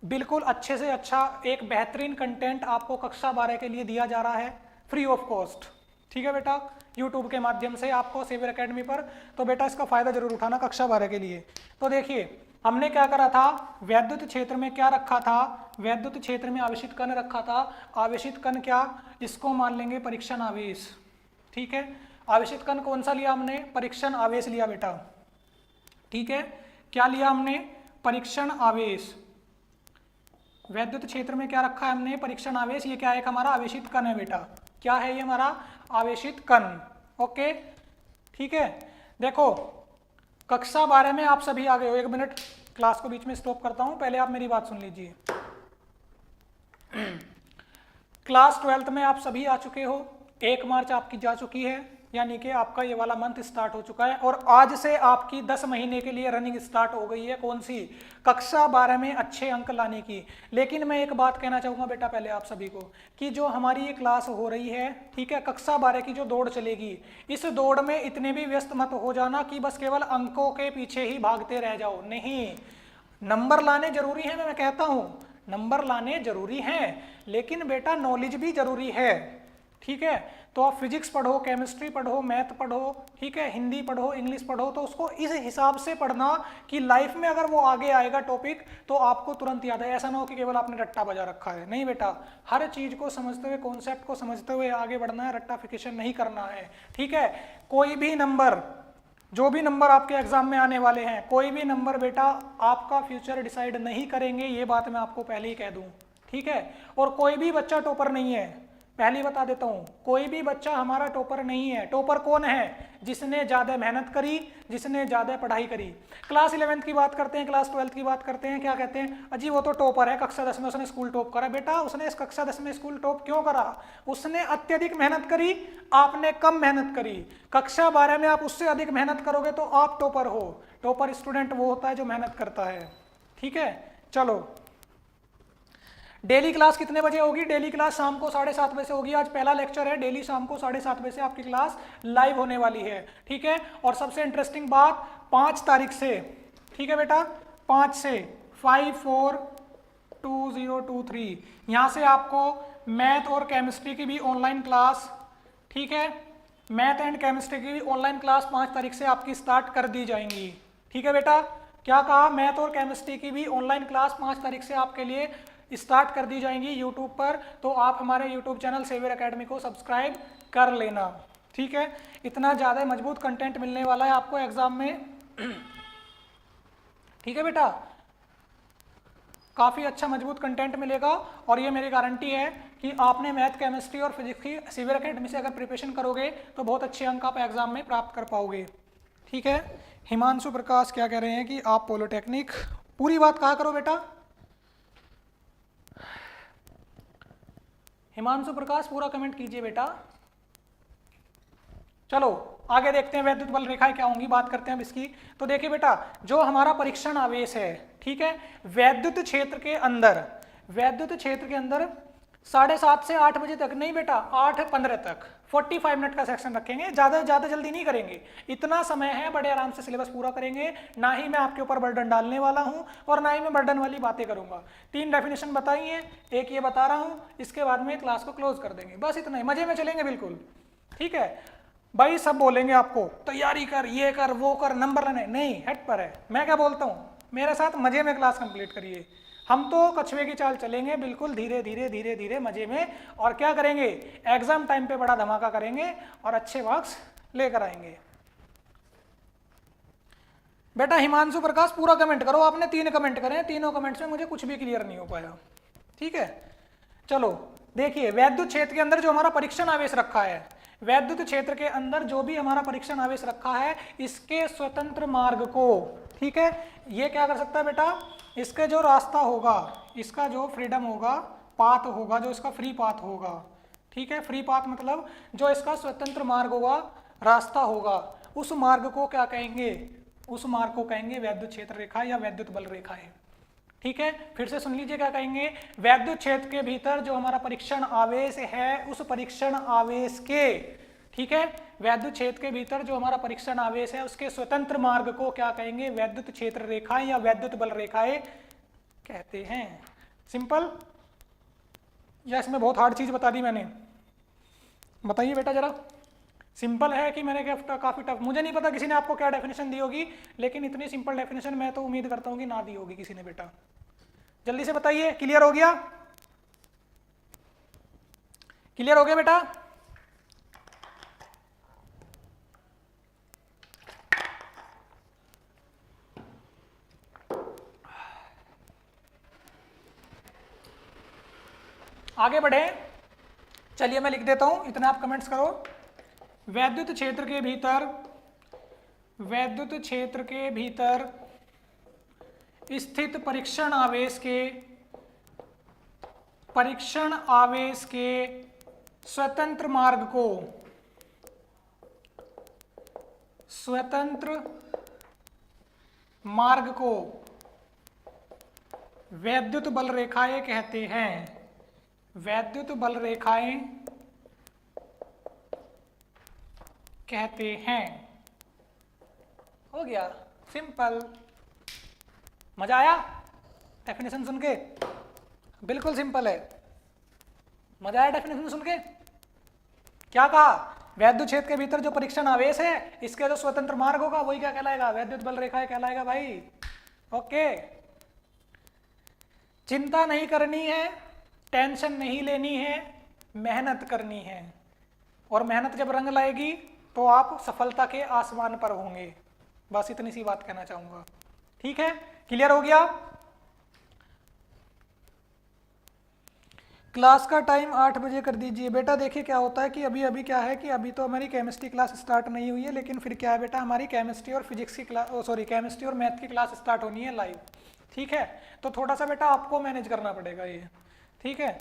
बिल्कुल अच्छे से अच्छा एक बेहतरीन कंटेंट आपको कक्षा 12 के लिए दिया जा रहा है फ्री ऑफ कॉस्ट। ठीक है बेटा, यूट्यूब के माध्यम से आपको सेवियर एकेडमी पर, तो बेटा इसका फ़ायदा जरूर उठाना कक्षा 12 के लिए। तो देखिए हमने क्या करा था, वैद्युत क्षेत्र में क्या रखा था, वैद्युत क्षेत्र में आवेशित कण रखा था। आवेशित कण क्या, इसको मान लेंगे परीक्षण आवेश। ठीक है, आवेशित कण कौन सा लिया हमने, परीक्षण आवेश लिया बेटा। ठीक है, क्या लिया हमने, परीक्षण आवेश। वैद्युत क्षेत्र में क्या रखा है हमने, परीक्षण आवेश। ये क्या है, एक हमारा आवेशित कण है बेटा। क्या है ये हमारा आवेशित कण। ओके ठीक है, देखो कक्षा 12 में आप सभी आ गए हो। 1 मिनट क्लास को बीच में स्टॉप करता हूं, पहले आप मेरी बात सुन लीजिए। क्लास 12th में आप सभी आ चुके हो, 1 मार्च आपकी जा चुकी है, यानी कि आपका ये वाला मंथ स्टार्ट हो चुका है और आज से आपकी 10 महीने के लिए रनिंग स्टार्ट हो गई है। कौन सी, कक्षा 12 में अच्छे अंक लाने की। लेकिन मैं एक बात कहना चाहूँगा बेटा पहले आप सभी को, कि जो हमारी ये क्लास हो रही है, ठीक है, कक्षा 12 की जो दौड़ चलेगी, इस दौड़ में इतने भी व्यस्त मत हो जाना कि बस केवल अंकों के पीछे ही भागते रह जाओ। नहीं, नंबर लाने जरूरी है, मैं कहता हूँ नंबर लाने जरूरी हैं, लेकिन बेटा नॉलेज भी जरूरी है। ठीक है, तो आप फिजिक्स पढ़ो, केमिस्ट्री पढ़ो, मैथ पढ़ो, ठीक है, हिंदी पढ़ो, इंग्लिश पढ़ो, तो उसको इस हिसाब से पढ़ना कि लाइफ में अगर वो आगे आएगा टॉपिक तो आपको तुरंत याद है। ऐसा ना हो कि केवल आपने रट्टा बजा रखा है। नहीं बेटा, हर चीज को समझते हुए, कॉन्सेप्ट को समझते हुए आगे बढ़ना है, रट्टाफिकेशन नहीं करना है। ठीक है, कोई भी नंबर, जो भी नंबर आपके एग्जाम में आने वाले हैं, कोई भी नंबर बेटा आपका फ्यूचर डिसाइड नहीं करेंगे, ये बात मैं आपको पहले ही कह दूं। ठीक है, और कोई भी बच्चा टॉपर नहीं है, पहले बता देता हूं, कोई भी बच्चा हमारा टॉपर नहीं है। टॉपर कौन है, जिसने ज्यादा मेहनत करी, जिसने ज्यादा पढ़ाई करी। क्लास 11th की बात करते हैं, क्लास 12th की बात करते हैं, क्या कहते हैं, अजी वो तो टॉपर है, कक्षा 10 में उसने स्कूल टॉप करा। बेटा उसने इस कक्षा 10 में स्कूल टॉप क्यों करा, उसने अत्यधिक मेहनत करी, आपने कम मेहनत करी। कक्षा 12 में आप उससे अधिक मेहनत करोगे तो आप टॉपर हो। टॉपर स्टूडेंट वो होता है जो मेहनत करता है। ठीक है, चलो डेली क्लास कितने बजे होगी, डेली क्लास शाम को 7:30 बजे से होगी। आज पहला लेक्चर है, डेली शाम को 7:30 बजे से आपकी क्लास लाइव होने वाली है। ठीक है, और सबसे इंटरेस्टिंग बात 5 तारीख से, ठीक है बेटा, 5 से 5/4/2023 यहाँ से आपको मैथ और केमिस्ट्री की भी ऑनलाइन क्लास, ठीक है, मैथ एंड केमिस्ट्री की भी ऑनलाइन क्लास 5 तारीख से आपकी स्टार्ट कर दी जाएंगी। ठीक है बेटा, क्या कहा, मैथ और केमिस्ट्री की भी ऑनलाइन क्लास 5 तारीख से आपके लिए स्टार्ट कर दी जाएंगी यूट्यूब पर। तो आप हमारे यूट्यूब चैनल सेवियर एकेडमी को सब्सक्राइब कर लेना। ठीक है, इतना ज़्यादा मजबूत कंटेंट मिलने वाला है आपको एग्जाम में। ठीक है बेटा, काफ़ी अच्छा मजबूत कंटेंट मिलेगा और ये मेरी गारंटी है कि आपने मैथ, केमिस्ट्री और फिजिक्स की सेवियर एकेडमी से अगर प्रिपरेशन करोगे तो बहुत अच्छे अंक आप एग्जाम में प्राप्त कर पाओगे। ठीक है, हिमांशु प्रकाश क्या कह रहे हैं कि आप पॉलिटेक्निक, पूरी बात कहा करो बेटा। हिमांशु प्रकाश पूरा कमेंट कीजिए बेटा। चलो आगे देखते हैं वैद्युत बल रेखाएं क्या होंगी, बात करते हैं अब इसकी। तो देखिए बेटा, जो हमारा परीक्षण आवेश है, ठीक है, वैद्युत क्षेत्र के अंदर, वैद्युत क्षेत्र के अंदर 7:30 से 8 बजे तक नहीं बेटा, 8:15 तक 45 मिनट का सेक्शन रखेंगे। ज़्यादा जल्दी नहीं करेंगे, इतना समय है, बड़े आराम से सिलेबस पूरा करेंगे। ना ही मैं आपके ऊपर बर्डन डालने वाला हूं और ना ही मैं बर्डन वाली बातें करूंगा। 3 डेफिनेशन बताई हैं, एक ये बता रहा हूं, इसके बाद में क्लास को क्लोज कर देंगे। बस इतना ही, मजे में चलेंगे बिल्कुल। ठीक है भाई, सब बोलेंगे आपको तैयारी कर, ये कर, वो कर, नंबर लेने, नहीं हेड पर है। मैं क्या बोलता हूँ, मेरे साथ मजे में क्लास कंप्लीट करिए। हम तो कछुए की चाल चलेंगे, बिल्कुल धीरे धीरे धीरे धीरे मजे में, और क्या करेंगे, एग्जाम टाइम पे बड़ा धमाका करेंगे और अच्छे मार्क्स लेकर आएंगे। बेटा हिमांशु प्रकाश पूरा कमेंट करो, आपने 3 कमेंट करे, तीनों कमेंट्स में मुझे कुछ भी क्लियर नहीं हो पाया। ठीक है, चलो देखिए, वैद्युत क्षेत्र के अंदर जो हमारा परीक्षण आवेश रखा है, वैद्युत क्षेत्र के अंदर जो भी हमारा परीक्षण आवेश रखा है, इसके स्वतंत्र मार्ग को, ठीक है, ये क्या कर सकता है बेटा, इसके जो रास्ता होगा, इसका जो फ्रीडम होगा, पाथ होगा, जो इसका फ्री पाथ होगा, ठीक है, फ्री पाथ मतलब जो इसका स्वतंत्र मार्ग होगा, रास्ता होगा, उस मार्ग को क्या कहेंगे, उस मार्ग को कहेंगे वैद्युत क्षेत्र रेखा या वैद्युत बल रेखा है। ठीक है, फिर से सुन लीजिए, क्या कहेंगे, वैद्युत क्षेत्र के भीतर जो हमारा परीक्षण आवेश है, उस परीक्षण आवेश के, ठीक है, वैद्युत क्षेत्र के भीतर जो हमारा परीक्षण आवेश है, उसके स्वतंत्र मार्ग को क्या कहेंगे, वैद्युत क्षेत्र रेखाएं या वैद्युत बल रेखाएं कहते हैं। सिंपल, या इसमें बहुत हार्ड चीज बता दी मैंने, बताइए बेटा जरा, सिंपल है कि मैंने काफ़ी टफ, मुझे नहीं पता किसी ने आपको क्या डेफिनेशन दी होगी, लेकिन इतनी सिंपल डेफिनेशन मैं तो उम्मीद करता हूँ कि ना दी होगी किसी ने बेटा। जल्दी से बताइए, क्लियर हो गया? क्लियर हो गया बेटा? आगे बढ़े, चलिए मैं लिख देता हूं, इतना आप कमेंट्स करो। वैद्युत क्षेत्र के भीतर, वैद्युत क्षेत्र के भीतर स्थित परीक्षण आवेश के स्वतंत्र मार्ग को वैद्युत बल रेखाएं कहते हैं। वैद्युत बल रेखाएं कहते हैं। हो गया, सिंपल। मजा आया डेफिनेशन सुन के? बिल्कुल सिंपल है। मजा आया डेफिनेशन सुन के? क्या कहा? वैद्युत क्षेत्र के भीतर जो परीक्षण आवेश है, इसके जो स्वतंत्र मार्ग होगा वही क्या कहलाएगा? वैद्युत बल रेखाएं कहलाएगा भाई। ओके, चिंता नहीं करनी है, टेंशन नहीं लेनी है, मेहनत करनी है, और मेहनत जब रंग लाएगी तो आप सफलता के आसमान पर होंगे। बस इतनी सी बात कहना चाहूंगा। ठीक है, क्लियर हो गया? क्लास का टाइम 8 बजे कर दीजिए बेटा। देखिए क्या होता है कि अभी क्या है कि अभी तो हमारी केमिस्ट्री क्लास स्टार्ट नहीं हुई है, लेकिन फिर क्या है बेटा, हमारी केमिस्ट्री और फिजिक्स की क्लास, केमिस्ट्री और मैथ की क्लास स्टार्ट होनी है लाइव। ठीक है, तो थोड़ा सा बेटा आपको मैनेज करना पड़ेगा ये। ठीक है,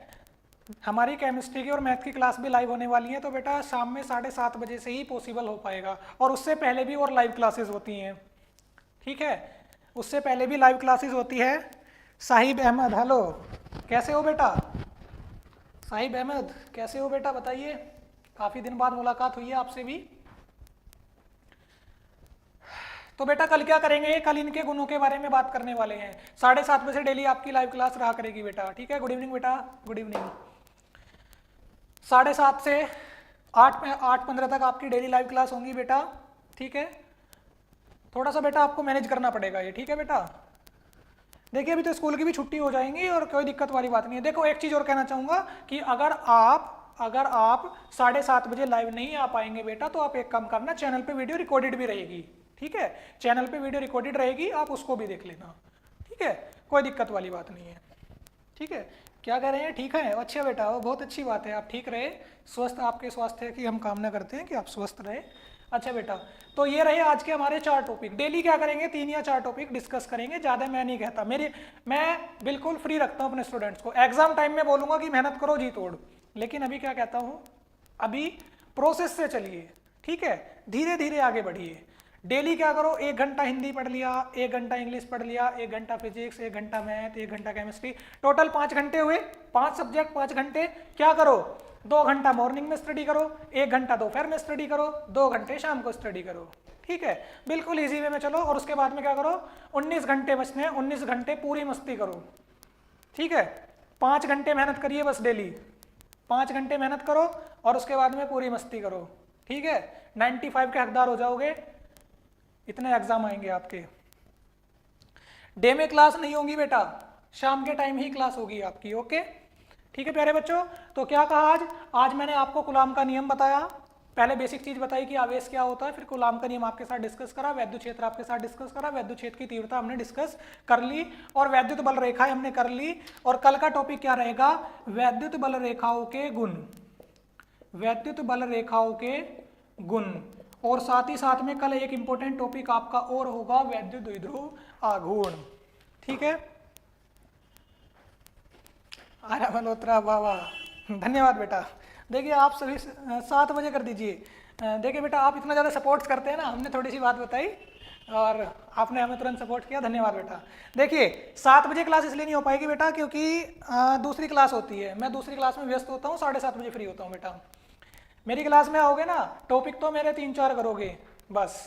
हमारी केमिस्ट्री की और मैथ की क्लास भी लाइव होने वाली है, तो बेटा शाम में 7:30 बजे से ही पॉसिबल हो पाएगा, और उससे पहले भी और लाइव क्लासेस होती हैं। ठीक है, उससे पहले भी लाइव क्लासेस होती है। साहिब अहमद, हेलो, कैसे हो बेटा? साहिब अहमद कैसे हो बेटा, बताइए, काफ़ी दिन बाद मुलाकात हुई है आपसे भी। तो बेटा कल क्या करेंगे? कल इनके गुणों के बारे में बात करने वाले हैं। 7:30 बजे डेली आपकी लाइव क्लास रहा करेगी बेटा। ठीक है, गुड इवनिंग बेटा, गुड इवनिंग। 7:30 से 8:15 तक आपकी डेली लाइव क्लास होंगी बेटा। ठीक है, थोड़ा सा बेटा आपको मैनेज करना पड़ेगा ये। ठीक है बेटा, देखिए अभी तो स्कूल की भी छुट्टी हो जाएंगी और कोई दिक्कत वाली बात नहीं है। देखो एक चीज़ और कहना चाहूँगा कि अगर आप 7:30 बजे लाइव नहीं आ पाएंगे बेटा, तो आप एक काम करना, चैनल पे वीडियो रिकॉर्डेड भी रहेगी। ठीक है, चैनल पे वीडियो रिकॉर्डेड रहेगी, आप उसको भी देख लेना। ठीक है, कोई दिक्कत वाली बात नहीं है। ठीक है, क्या कह रहे हैं? ठीक है, अच्छा बेटा, वो बहुत अच्छी बात है, आप ठीक रहे, स्वस्थ, आपके स्वास्थ्य की हम कामना करते हैं कि आप स्वस्थ रहे। अच्छा बेटा, तो ये रहे आज के हमारे 4 टॉपिक। डेली क्या करेंगे? 3 या 4 टॉपिक डिस्कस करेंगे, ज़्यादा मैं नहीं कहता। मैं बिल्कुल फ्री रखता हूँ अपने स्टूडेंट्स को। एग्जाम टाइम में बोलूँगा कि मेहनत करो जी तोड़, लेकिन अभी क्या कहता हूँ, अभी प्रोसेस से चलिए। ठीक है, धीरे धीरे आगे बढ़िए। डेली क्या करो, 1 घंटा हिंदी पढ़ लिया, 1 घंटा इंग्लिश पढ़ लिया, 1 घंटा फिजिक्स, 1 घंटा मैथ, 1 घंटा केमिस्ट्री, टोटल 5 घंटे हुए। 5 सब्जेक्ट 5 घंटे। क्या करो, 2 घंटा मॉर्निंग में स्टडी करो, 1 घंटा दोपहर में स्टडी करो, 2 घंटे शाम को स्टडी करो। ठीक है, बिल्कुल इजी वे में चलो। और उसके बाद में क्या करो, 19 घंटे बचने हैं, 19 घंटे पूरी मस्ती करो। ठीक है, 5 घंटे मेहनत करिए बस डेली, 5 घंटे मेहनत करो और उसके बाद में पूरी मस्ती करो। ठीक है, 95 के हकदार हो जाओगे। इतने एग्जाम आएंगे आपके। डे में क्लास नहीं होगी बेटा, शाम के टाइम ही क्लास होगी आपकी। ओके, ठीक है प्यारे बच्चों। तो क्या कहा आज मैंने आपको कूलाम का नियम बताया, पहले बेसिक चीज बताई कि आवेश क्या होता है, फिर कूलाम का नियम आपके साथ डिस्कस करा, वैद्युत क्षेत्र आपके साथ डिस्कस करा, वैद्युत क्षेत्र की तीव्रता हमने डिस्कस कर ली, और वैद्युत बल रेखाएं हमने कर ली। और कल का टॉपिक क्या रहेगा? वैद्युत बल रेखाओं के गुण, वैद्युत बल रेखाओं के गुण। और साथ ही साथ में कल एक इंपॉर्टेंट टॉपिक आपका और होगा, वैद्युत द्विध्रुव आघूर्ण। ठीक है, आर्या मल्होत्रा, वाह वाह, धन्यवाद बेटा। देखिए आप सभी 7 बजे कर दीजिए। देखिए बेटा, आप इतना ज़्यादा सपोर्ट करते हैं ना, हमने थोड़ी सी बात बताई और आपने हमें तुरंत सपोर्ट किया, धन्यवाद बेटा। देखिए 7 बजे क्लास इसलिए नहीं हो पाएगी बेटा क्योंकि दूसरी क्लास होती है, मैं दूसरी क्लास में व्यस्त होता हूँ, 7:30 बजे फ्री होता हूँ बेटा। मेरी क्लास में आओगे ना, टॉपिक तो मेरे 3-4 करोगे बस,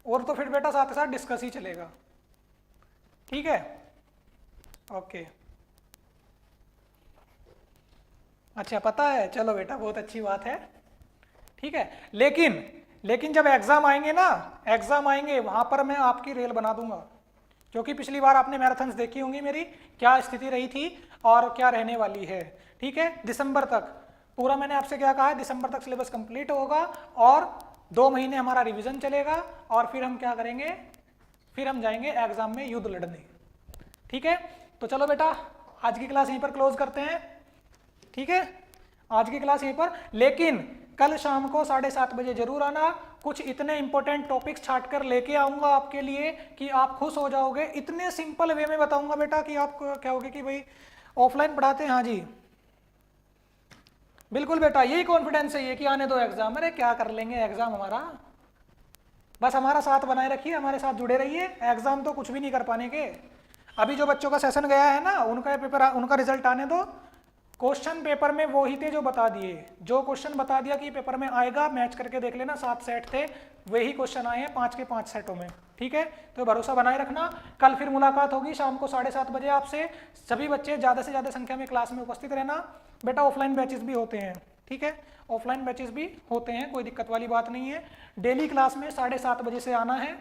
और तो फिर बेटा साथ साथ डिस्कस ही चलेगा। ठीक है, ओके, अच्छा पता है, चलो बेटा बहुत अच्छी बात है। ठीक है। लेकिन जब एग्जाम आएंगे ना, एग्जाम आएंगे वहां पर मैं आपकी रेल बना दूंगा, क्योंकि पिछली बार आपने मैराथन्स देखी होंगी मेरी, क्या स्थिति रही थी और क्या रहने वाली है। ठीक है, दिसंबर तक पूरा मैंने आपसे क्या कहा है, दिसंबर तक सिलेबस कंप्लीट होगा और 2 महीने हमारा रिवीजन चलेगा और फिर हम क्या करेंगे, फिर हम जाएंगे एग्जाम में युद्ध लड़ने। ठीक है, तो चलो बेटा आज की क्लास यहीं पर क्लोज करते हैं। ठीक है, आज की क्लास यहीं पर, लेकिन कल शाम को 7:30 बजे जरूर आना। कुछ इतने इंपॉर्टेंट टॉपिक्स छाट कर लेके आऊंगा आपके लिए कि आप खुश हो जाओगे। इतने सिंपल वे में बताऊंगा बेटा कि आप कहोगे कि भाई ऑफलाइन पढ़ाते हैं। हाँ जी बिल्कुल बेटा, यही कॉन्फिडेंस है ये कि आने दो एग्जाम। अरे क्या कर लेंगे एग्जाम हमारा, बस हमारा साथ बनाए रखिए, हमारे साथ जुड़े रहिए। एग्जाम तो कुछ भी नहीं कर पाने के। अभी जो बच्चों का सेशन गया है ना, उनका पेपर, उनका रिजल्ट आने दो। क्वेश्चन पेपर में वो ही थे जो बता दिए, जो क्वेश्चन बता दिया कि पेपर में आएगा, मैच करके देख लेना, 7 सेट थे, वही क्वेश्चन आए हैं 5 के 5 सेटों में। ठीक है, तो भरोसा बनाए रखना। कल फिर मुलाकात होगी शाम को 7:30 बजे आपसे। सभी बच्चे ज़्यादा से ज़्यादा संख्या में क्लास में उपस्थित रहना। बेटा ऑफलाइन बैचेस भी होते हैं, ठीक है, ऑफलाइन बैचेस भी होते हैं, कोई दिक्कत वाली बात नहीं है। डेली क्लास में 7:30 बजे से आना है।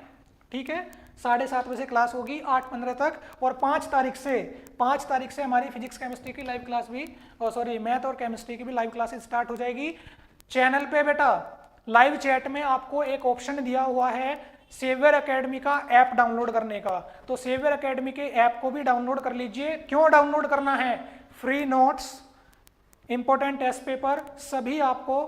ठीक है, 7:30 बजे क्लास होगी 8:15 तक। और 5 तारीख से हमारी फिजिक्स केमिस्ट्री की लाइव क्लास भी, सॉरी मैथ और केमिस्ट्री की भी लाइव क्लासेस स्टार्ट हो जाएगी। चैनल पे बेटा लाइव चैट में आपको एक ऑप्शन दिया हुआ है सेवियर एकेडमी का ऐप डाउनलोड करने का, तो सेवियर एकेडमी के ऐप को भी डाउनलोड कर लीजिए। क्यों डाउनलोड करना है, free notes, important test paper सभी आपको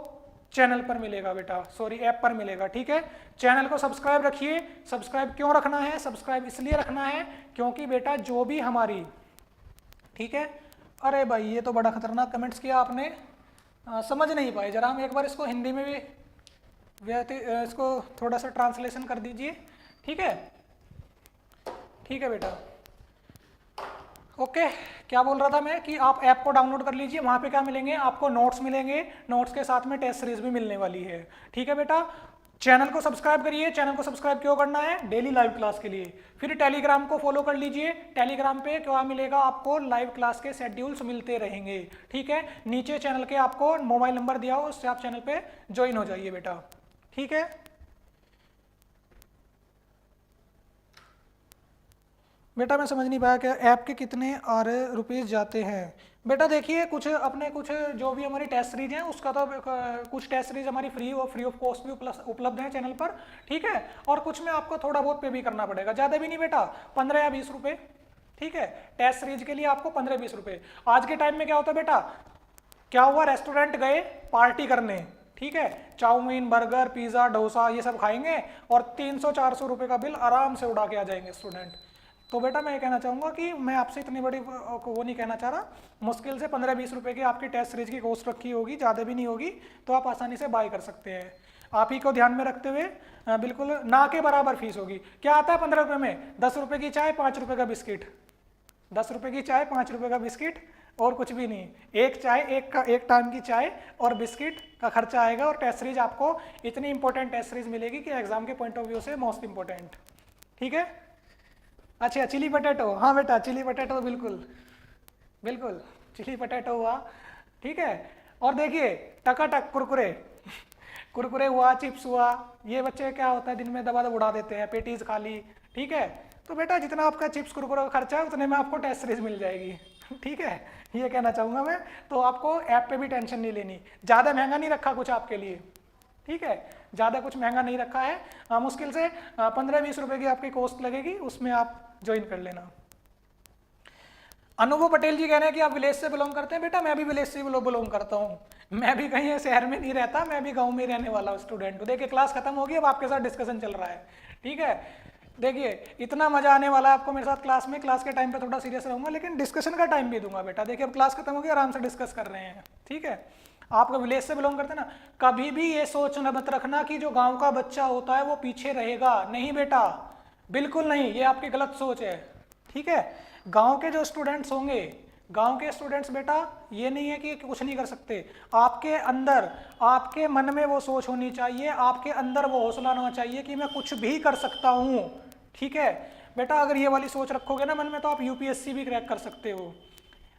चैनल पर मिलेगा बेटा, सॉरी ऐप पर मिलेगा। ठीक है, चैनल को सब्सक्राइब रखिए। सब्सक्राइब क्यों रखना है, सब्सक्राइब इसलिए रखना है क्योंकि बेटा जो भी हमारी, ठीक है, अरे भाई ये तो बड़ा खतरनाक कमेंट्स किया आपने, समझ नहीं पाए। जरा हम एक बार इसको हिंदी में भी इसको थोड़ा सा ट्रांसलेशन कर दीजिए। ठीक है, ठीक है बेटा, ओके। क्या बोल रहा था मैं कि आप ऐप को डाउनलोड कर लीजिए। वहाँ पे क्या मिलेंगे आपको, नोट्स मिलेंगे, नोट्स के साथ में टेस्ट सीरीज भी मिलने वाली है। ठीक है बेटा, चैनल को सब्सक्राइब करिए। चैनल को सब्सक्राइब क्यों करना है, डेली लाइव क्लास के लिए। फिर टेलीग्राम को फॉलो कर लीजिए। टेलीग्राम पे क्या मिलेगा आपको, लाइव क्लास के शेड्यूल्स मिलते रहेंगे। ठीक है, नीचे चैनल के आपको मोबाइल नंबर दिया हो, उससे आप चैनल पे ज्वाइन हो जाइए बेटा। ठीक है, बेटा मैं समझ नहीं पाया कि ऐप के कितने रुपीस जाते हैं। बेटा देखिए कुछ अपने कुछ जो भी हमारी टेस्ट सीरीज हैं उसका तो कुछ टेस्ट सीरीज हमारी फ्री ऑफ कॉस्ट भी उपलब्ध है चैनल पर। ठीक है, और कुछ में आपको थोड़ा बहुत पे भी करना पड़ेगा, ज़्यादा भी नहीं बेटा, 15 या 20 रुपये। ठीक है, टेस्ट सीरीज के लिए आपको 15-20 रुपये। आज के टाइम में क्या होता है बेटा, क्या हुआ, रेस्टोरेंट गए पार्टी करने, ठीक है, चाउमीन, बर्गर, पिज़्ज़ा, डोसा ये सब खाएंगे और 300-400 रुपये का बिल आराम से उड़ा के आ जाएंगे स्टूडेंट। तो बेटा मैं ये कहना चाहूँगा कि मैं आपसे इतनी बड़ी वो नहीं कहना चाह रहा, मुश्किल से 15-20 रुपये की आपकी टेस्ट सीरीज की कॉस्ट रखी होगी, ज़्यादा भी नहीं होगी, तो आप आसानी से बाय कर सकते हैं। आप ही को ध्यान में रखते हुए बिल्कुल ना के बराबर फीस होगी। क्या आता है 15 रुपये में, 10 रुपये की चाय 5 रुपये का बिस्किट, 10 रुपये की चाय 5 रुपये का बिस्किट और कुछ भी नहीं। एक चाय, एक टाइम की चाय और बिस्किट का खर्चा आएगा और टेस्ट सीरीज आपको इतनी इंपॉर्टेंट टेस्ट सीरीज मिलेगी कि एग्जाम के पॉइंट ऑफ व्यू से मोस्ट इंपॉर्टेंट। ठीक है, अच्छा चिली पटेटो, हाँ बेटा चिली पटेटो, बिल्कुल बिल्कुल चिली पटेटो हुआ। ठीक है, और देखिए टकाटक कुरकुरे कुरकुरे हुआ, चिप्स हुआ, ये बच्चे क्या होता है दिन में दबा दब उड़ा देते हैं, पेटीज खा ली। ठीक है, तो बेटा जितना आपका चिप्स कुरकुरे का खर्चा है उतने में आपको टेस्ट सीरीज मिल जाएगी। ठीक है, ये कहना चाहूँगा मैं। तो आपको ऐप पे भी टेंशन नहीं लेनी, ज़्यादा महंगा नहीं रखा कुछ आपके लिए। ठीक है, ज़्यादा कुछ महंगा नहीं रखा है, मुश्किल से 15-20 रुपये की आपकी कॉस्ट लगेगी, उसमें आप ज्वाइन कर लेना। अनुभव पटेल जी कह रहे हैं कि आप विलेज से बिलोंग करते हैं। बेटा मैं भी विलेज से बिलोंग करता हूँ, मैं भी कहीं शहर में नहीं रहता, मैं भी गांव में रहने वाला स्टूडेंट हूँ। देखिए क्लास खत्म होगी, अब आपके साथ डिस्कशन चल रहा है। ठीक है, देखिए इतना मजा आने वाला है आपको मेरे साथ क्लास में। क्लास के टाइम पे थोड़ा सीरियस रहूंगा, लेकिन डिस्कशन का टाइम भी दूंगा बेटा। देखिए अब क्लास खत्म होगी, आराम से डिस्कस कर रहे हैं। ठीक है, आप विलेज से बिलोंग करते हैं ना, कभी भी ये सोच मत रखना कि जो गाँव का बच्चा होता है वो पीछे रहेगा। नहीं बेटा, बिल्कुल नहीं, ये आपकी गलत सोच है। ठीक है, गांव के जो स्टूडेंट्स होंगे, गांव के स्टूडेंट्स बेटा ये नहीं है कि कुछ नहीं कर सकते। आपके अंदर, आपके मन में वो सोच होनी चाहिए, आपके अंदर वो हौसला होना चाहिए कि मैं कुछ भी कर सकता हूँ। ठीक है बेटा, अगर ये वाली सोच रखोगे ना मन में, तो आप यूपीएससी भी क्रैक कर सकते हो।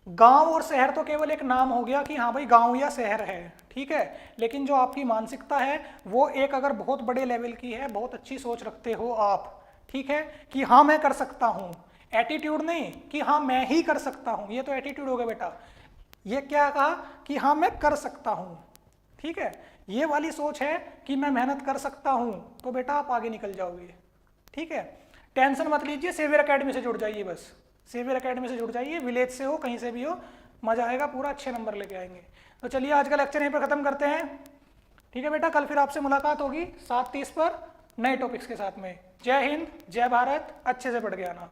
गांव और शहर तो केवल एक नाम हो गया कि हाँ भाई गांव या शहर है, ठीक है, लेकिन जो आपकी मानसिकता है वो एक अगर बहुत बड़े लेवल की है, बहुत अच्छी सोच रखते हो आप, ठीक है, कि हाँ मैं कर सकता हूँ, एटीट्यूड नहीं कि हाँ मैं ही कर सकता हूँ, ये तो एटीट्यूड हो गया बेटा, ये क्या कहा कि हाँ मैं कर सकता हूँ, ठीक है, ये वाली सोच है कि मैं मेहनत कर सकता हूँ, तो बेटा आप आगे निकल जाओगे, ठीक है। टेंशन मत लीजिए, सेवियर एकेडमी से जुड़ जाइए, बस सेवियर एकेडमी से जुड़ जाइए, विलेज से हो कहीं से भी हो, मजा आएगा, पूरा अच्छे नंबर लेके आएंगे। तो चलिए आज का लेक्चर यहीं पर खत्म करते हैं, ठीक है बेटा, कल फिर आपसे मुलाकात होगी 7:30 पर नए टॉपिक्स के साथ में। जय हिंद, जय भारत, अच्छे से पढ़ के आना।